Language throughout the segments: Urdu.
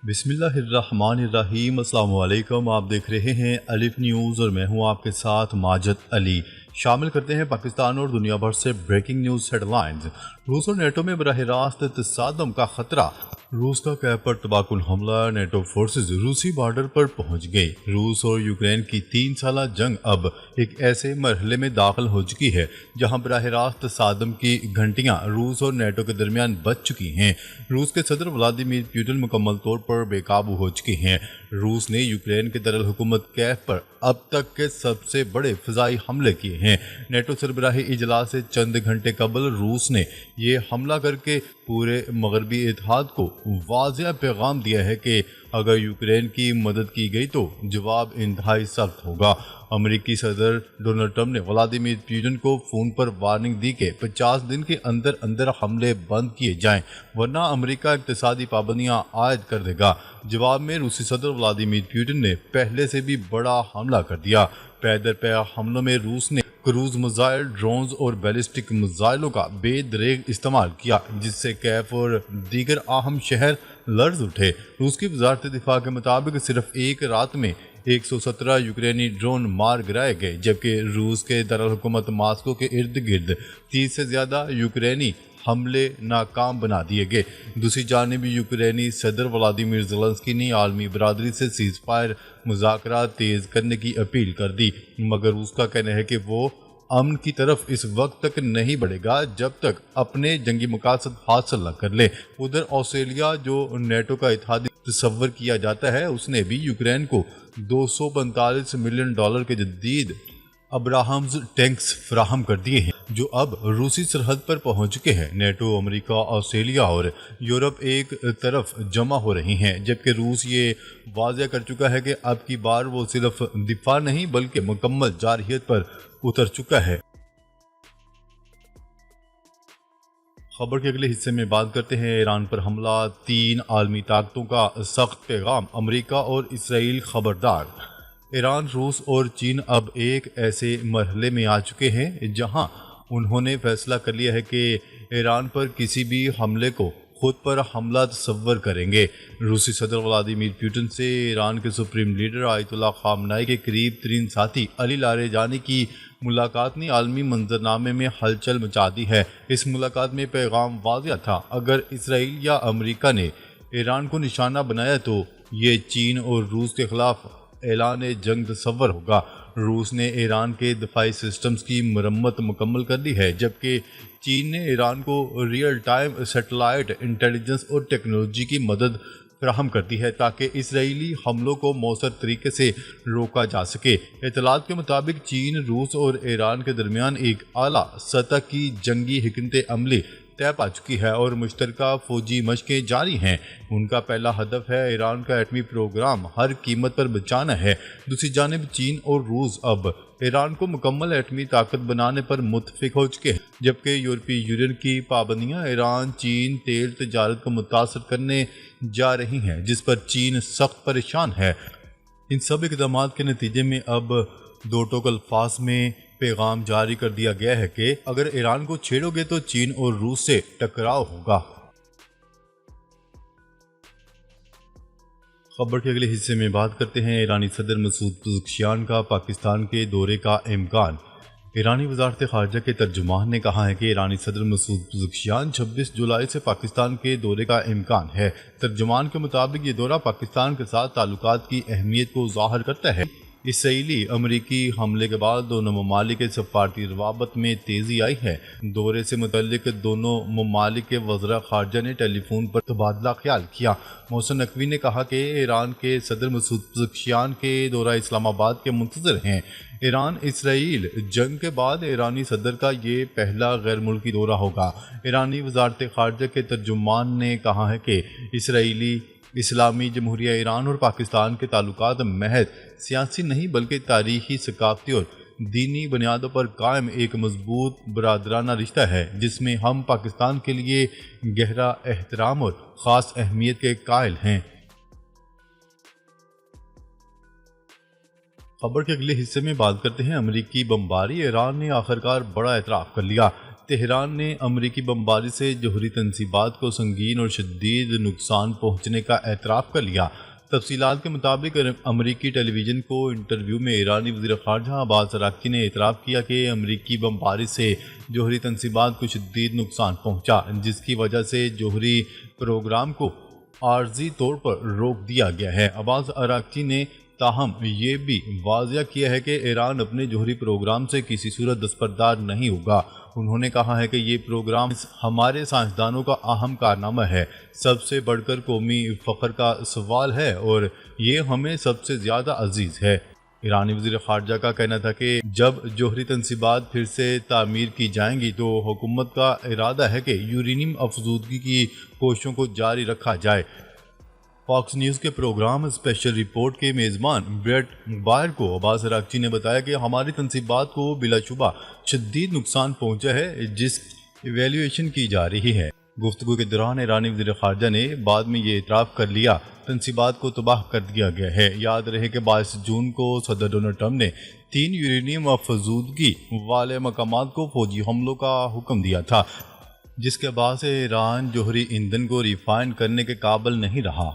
بسم اللہ الرحمن الرحیم۔ السلام علیکم، آپ دیکھ رہے ہیں الف نیوز اور میں ہوں آپ کے ساتھ ماجد علی۔ شامل کرتے ہیں پاکستان اور دنیا بھر سے بریکنگ نیوز ہیڈ لائنز۔ روس اور نیٹو میں براہ راست تصادم کا خطرہ، روس کا کیف پر تباہ کن حملہ، نیٹو فورسز روسی بارڈر پر پہنچ گئی۔ روس اور یوکرین کی 3 سالہ جنگ اب ایک ایسے مرحلے میں داخل ہو چکی ہے جہاں براہ راست تصادم کی گھنٹیاں روس اور نیٹو کے درمیان بج چکی ہیں۔ روس کے صدر ولادیمیر پوٹن مکمل طور پر بے قابو ہو چکے ہیں۔ روس نے یوکرین کے دارالحکومت کیف پر اب تک کے سب سے بڑے فضائی حملے کیے ہیں۔ نیٹو سربراہی اجلاس سے چند گھنٹے قبل روس نے یہ حملہ کر کے پورے مغربی اتحاد کو واضح پیغام دیا ہے کہ اگر یوکرین کی مدد کی گئی تو جواب انتہائی سخت ہوگا۔ امریکی صدر ڈونلڈ ٹرمپ نے ولادیمیر پوٹن کو فون پر وارننگ دی کہ 50 دن کے اندر اندر حملے بند کیے جائیں ورنہ امریکہ اقتصادی پابندیاں عائد کر دے گا۔ جواب میں روسی صدر ولادیمیر پوٹن نے پہلے سے بھی بڑا حملہ کر دیا۔ پے در پے حملوں میں روس نے کروز میزائل، ڈرونز اور بیلسٹک میزائلوں کا بے دریغ استعمال کیا جس سے کیف اور دیگر اہم شہر لرز اٹھے۔ روس کی وزارت دفاع کے مطابق صرف ایک رات میں 117 یوکرینی ڈرون مار گرائے گئے، جبکہ روس کے دارالحکومت ماسکو کے ارد گرد 30 سے زیادہ یوکرینی حملے ناکام بنا دیے گئے۔ دوسری جانب یوکرینی صدر ولادیمیر زیلنسکی نے عالمی برادری سے سیز فائر مذاکرات تیز کرنے کی اپیل کر دی، مگر روس کا کہنا ہے کہ وہ امن کی طرف اس وقت تک نہیں بڑھے گا جب تک اپنے جنگی مقاصد حاصل نہ کر لے۔ ادھر آسٹریلیا، جو نیٹو کا اتحادی تصور کیا جاتا ہے، اس نے بھی یوکرین کو $245 ملین کے جدید ابراہمز ٹینکس فراہم کر دیے ہیں جو اب روسی سرحد پر پہنچ چکے ہیں۔ نیٹو، امریکہ، آسٹریلیا اور یورپ ایک طرف جمع ہو رہی ہیں، جبکہ روس یہ واضح کر چکا ہے کہ اب کی بار وہ صرف دفاع نہیں بلکہ مکمل جارحیت پر اتر چکا ہے۔ خبر کے اگلے حصے میں بات کرتے ہیں ایران پر حملہ، 3 عالمی طاقتوں کا سخت پیغام، امریکہ اور اسرائیل خبردار۔ ایران، روس اور چین اب ایک ایسے مرحلے میں آ چکے ہیں جہاں انہوں نے فیصلہ کر لیا ہے کہ ایران پر کسی بھی حملے کو خود پر حملہ تصور کریں گے۔ روسی صدر ولادیمیر پوٹن سے ایران کے سپریم لیڈر آیت اللہ خامنائی کے قریب ترین ساتھی علی لاریجانی کی ملاقات نے عالمی منظرنامے میں ہلچل مچا دی ہے۔ اس ملاقات میں پیغام واضح تھا، اگر اسرائیل یا امریکہ نے ایران کو نشانہ بنایا تو یہ چین اور روس کے خلاف اعلان جنگ تصور ہوگا۔ روس نے ایران کے دفاعی سسٹمز کی مرمت مکمل کر دی ہے، جبکہ چین نے ایران کو ریئل ٹائم سیٹلائٹ انٹیلیجنس اور ٹیکنالوجی کی مدد فراہم کر دی ہے تاکہ اسرائیلی حملوں کو مؤثر طریقے سے روکا جا سکے۔ اطلاعات کے مطابق چین، روس اور ایران کے درمیان ایک اعلیٰ سطح کی جنگی حکمت عملی طے پا چکی ہے اور مشترکہ فوجی مشقیں جاری ہیں۔ ان کا پہلا ہدف ہے ایران کا ایٹمی پروگرام ہر قیمت پر بچانا ہے۔ دوسری جانب چین اور روس اب ایران کو مکمل ایٹمی طاقت بنانے پر متفق ہو چکے ہیں، جبکہ یورپی یونین کی پابندیاں ایران چین تیل تجارت کو متاثر کرنے جا رہی ہیں، جس پر چین سخت پریشان ہے۔ ان سب اقدامات کے نتیجے میں اب 2 ٹوک الفاظ میں پیغام جاری کر دیا گیا ہے کہ اگر ایران کو چھیڑو گے تو چین اور روس سے ٹکراؤ ہوگا۔ خبر کے اگلے حصے میں بات کرتے ہیں ایرانی صدر مسعود پزشکیان کا پاکستان کے دورے کا امکان۔ ایرانی وزارت خارجہ کے ترجمان نے کہا ہے کہ ایرانی صدر مسعود پزشکیان 26 جولائی سے پاکستان کے دورے کا امکان ہے۔ ترجمان کے مطابق یہ دورہ پاکستان کے ساتھ تعلقات کی اہمیت کو ظاہر کرتا ہے۔ اسرائیلی امریکی حملے کے بعد دونوں ممالک کے سفارتی روابط میں تیزی آئی ہے۔ دورے سے متعلق دونوں ممالک کے وزراء خارجہ نے ٹیلی فون پر تبادلہ خیال کیا۔ محسن نقوی نے کہا کہ ایران کے صدر مسعود پزشکیان کے دورہ اسلام آباد کے منتظر ہیں۔ ایران اسرائیل جنگ کے بعد ایرانی صدر کا یہ پہلا غیر ملکی دورہ ہوگا۔ ایرانی وزارت خارجہ کے ترجمان نے کہا ہے کہ اسلامی جمہوریہ ایران اور پاکستان کے تعلقات محض سیاسی نہیں بلکہ تاریخی، ثقافتی اور دینی بنیادوں پر قائم ایک مضبوط برادرانہ رشتہ ہے جس میں ہم پاکستان کے لیے گہرا احترام اور خاص اہمیت کے قائل ہیں۔ خبر کے اگلے حصے میں بات کرتے ہیں امریکی بمباری، ایران نے آخرکار بڑا اعتراف کر لیا۔ تہران نے امریکی بمباری سے جوہری تنصیبات کو سنگین اور شدید نقصان پہنچنے کا اعتراف کر لیا۔ تفصیلات کے مطابق امریکی ٹیلی ویژن کو انٹرویو میں ایرانی وزیر خارجہ عباس عراقچی نے اعتراف کیا کہ امریکی بمباری سے جوہری تنصیبات کو شدید نقصان پہنچا، جس کی وجہ سے جوہری پروگرام کو عارضی طور پر روک دیا گیا ہے۔ عباس عراقچی نے تاہم یہ بھی واضح کیا ہے کہ ایران اپنے جوہری پروگرام سے کسی صورت دستبردار نہیں ہوگا۔ انہوں نے کہا ہے کہ یہ پروگرام ہمارے سائنسدانوں کا اہم کارنامہ ہے، سب سے بڑھ کر قومی فخر کا سوال ہے اور یہ ہمیں سب سے زیادہ عزیز ہے۔ ایرانی وزیر خارجہ کا کہنا تھا کہ جب جوہری تنصیبات پھر سے تعمیر کی جائیں گی تو حکومت کا ارادہ ہے کہ یورینیم افزودگی کی کوششوں کو جاری رکھا جائے۔ فاکس نیوز کے پروگرام اسپیشل رپورٹ کے میزبان بریٹ بائر کو عباس عراقچی نے بتایا کہ ہماری تنصیبات کو بلا شبہ شدید نقصان پہنچا ہے، جس ایویلیویشن کی جا رہی ہے۔ گفتگو کے دوران ایرانی وزیر خارجہ نے بعد میں یہ اعتراف کر لیا تنصیبات کو تباہ کر دیا گیا ہے۔ یاد رہے کہ 22 جون کو صدر ڈونلڈ ٹرمپ نے 3 یورینیم افزودگی والے مقامات کو فوجی حملوں کا حکم دیا تھا، جس کے بعد سے ایران جوہری ایندھن کو ریفائن کرنے کے قابل نہیں رہا۔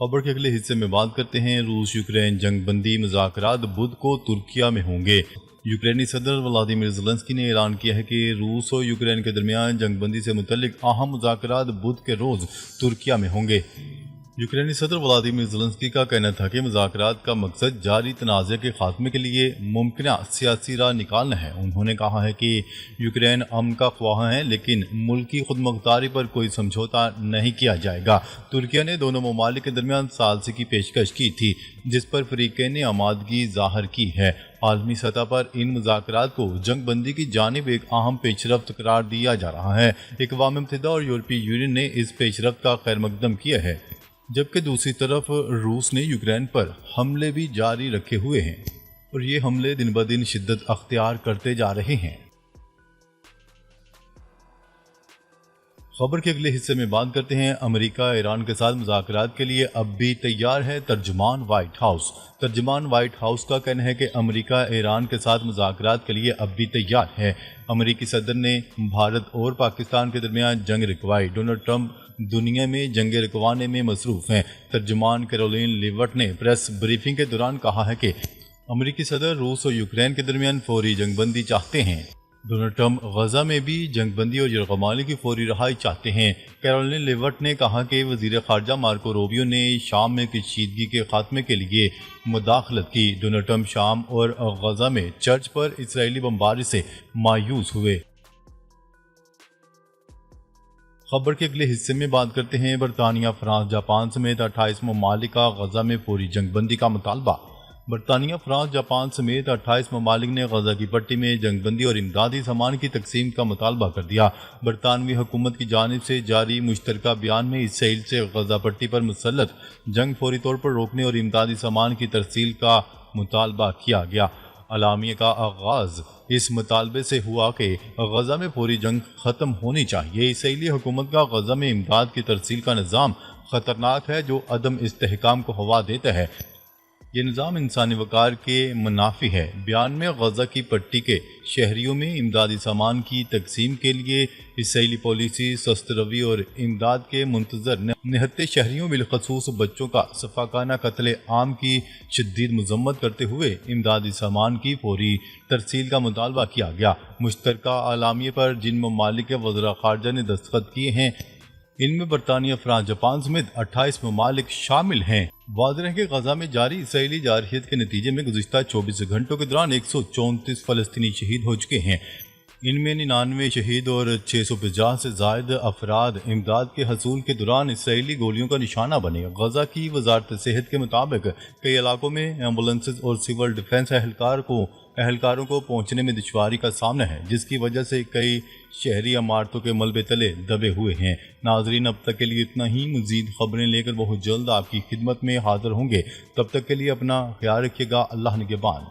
خبر کے اگلے حصے میں بات کرتے ہیں روس یوکرین جنگ بندی مذاکرات بدھ کو ترکیہ میں ہوں گے۔ یوکرینی صدر ولادیمیر زیلنسکی نے اعلان کیا ہے کہ روس اور یوکرین کے درمیان جنگ بندی سے متعلق اہم مذاکرات بدھ کے روز ترکیہ میں ہوں گے۔ یوکرینی صدر ولادیمیر زیلنسکی کا کہنا تھا کہ مذاکرات کا مقصد جاری تنازع کے خاتمے کے لیے ممکنہ سیاسی راہ نکالنا ہے۔ انہوں نے کہا ہے کہ یوکرین امن کا خواہاں ہے، لیکن ملکی خود مختاری پر کوئی سمجھوتا نہیں کیا جائے گا۔ ترکیہ نے دونوں ممالک کے درمیان ثالثی کی پیشکش کی تھی، جس پر فریقین نے آمادگی ظاہر کی ہے۔ عالمی سطح پر ان مذاکرات کو جنگ بندی کی جانب ایک اہم پیش رفت قرار دیا جا رہا ہے۔ اقوام متحدہ اور یورپی یونین نے اس پیش رفت کا خیر مقدم کیا ہے، جبکہ دوسری طرف روس نے یوکرین پر حملے بھی جاری رکھے ہوئے ہیں اور یہ حملے دن بدن شدت اختیار کرتے جا رہے ہیں۔ خبر کے اگلے حصے میں بات کرتے ہیں امریکہ ایران کے ساتھ مذاکرات کے لیے اب بھی تیار ہے ترجمان وائٹ ہاؤس۔ ترجمان وائٹ ہاؤس کا کہنا ہے کہ امریکہ ایران کے ساتھ مذاکرات کے لیے اب بھی تیار ہے۔ امریکی صدر نے بھارت اور پاکستان کے درمیان جنگ رکوائی۔ ڈونلڈ ٹرمپ دنیا میں جنگ رکوانے میں مصروف ہیں۔ ترجمان کیرولین لیوٹ نے پریس بریفنگ کے دوران کہا ہے کہ امریکی صدر روس اور یوکرین کے درمیان فوری جنگ بندی چاہتے ہیں۔ ڈونلڈ ٹرمپ غزہ میں بھی جنگ بندی اور یرغمالی کی فوری رہائی چاہتے ہیں۔ کیرولین لیوٹ نے کہا کہ وزیر خارجہ مارکو روبیو نے شام میں کشیدگی کے خاتمے کے لیے مداخلت کی۔ ڈونلڈ ٹرمپ شام اور غزہ میں چرچ پر اسرائیلی بمباری سے مایوس ہوئے۔ خبر کے اگلے حصے میں بات کرتے ہیں برطانیہ، فرانس، جاپان سمیت 28 ممالک کا غزہ میں فوری جنگ بندی کا مطالبہ۔ برطانیہ، فرانس، جاپان سمیت 28 ممالک نے غزہ کی پٹی میں جنگ بندی اور امدادی سامان کی تقسیم کا مطالبہ کر دیا۔ برطانوی حکومت کی جانب سے جاری مشترکہ بیان میں اسرائیل سے غزہ پٹی پر مسلط جنگ فوری طور پر روکنے اور امدادی سامان کی ترسیل کا مطالبہ کیا گیا۔ اعلامیہ کا آغاز اس مطالبے سے ہوا کہ غزہ میں فوری جنگ ختم ہونی چاہیے۔ اسرائیلی حکومت کا غزہ میں امداد کی ترسیل کا نظام خطرناک ہے، جو عدم استحکام کو ہوا دیتا ہے۔ یہ نظام انسانی وقار کے منافی ہے۔ بیان میں غزہ کی پٹی کے شہریوں میں امدادی سامان کی تقسیم کے لیے اسرائیلی پالیسی سست روی اور امداد کے منتظر نہتے شہریوں بالخصوص بچوں کا سفاکانہ قتل عام کی شدید مذمت کرتے ہوئے امدادی سامان کی فوری ترسیل کا مطالبہ کیا گیا۔ مشترکہ اعلامیے پر جن ممالک کے وزراء خارجہ نے دستخط کیے ہیں، ان میں برطانیہ، فرانس، جاپان سمیت 28 ممالک شامل ہیں۔ واضح ہے کہ غزہ میں جاری اسرائیلی جارحیت کے نتیجے میں گزشتہ 24 گھنٹوں کے دوران 134 فلسطینی شہید ہو چکے ہیں۔ ان میں 99 شہید اور 650 سے زائد افراد امداد کے حصول کے دوران اسرائیلی گولیوں کا نشانہ بنے۔ غزہ کی وزارت صحت کے مطابق کئی علاقوں میں ایمبولینسز اور سول ڈیفنس اہلکاروں کو پہنچنے میں دشواری کا سامنا ہے، جس کی وجہ سے کئی شہری عمارتوں کے ملبے تلے دبے ہوئے ہیں۔ ناظرین، اب تک کے لیے اتنا ہی۔ مزید خبریں لے کر بہت جلد آپ کی خدمت میں حاضر ہوں گے۔ تب تک کے لیے اپنا خیال رکھیے گا۔ اللہ نگہبان۔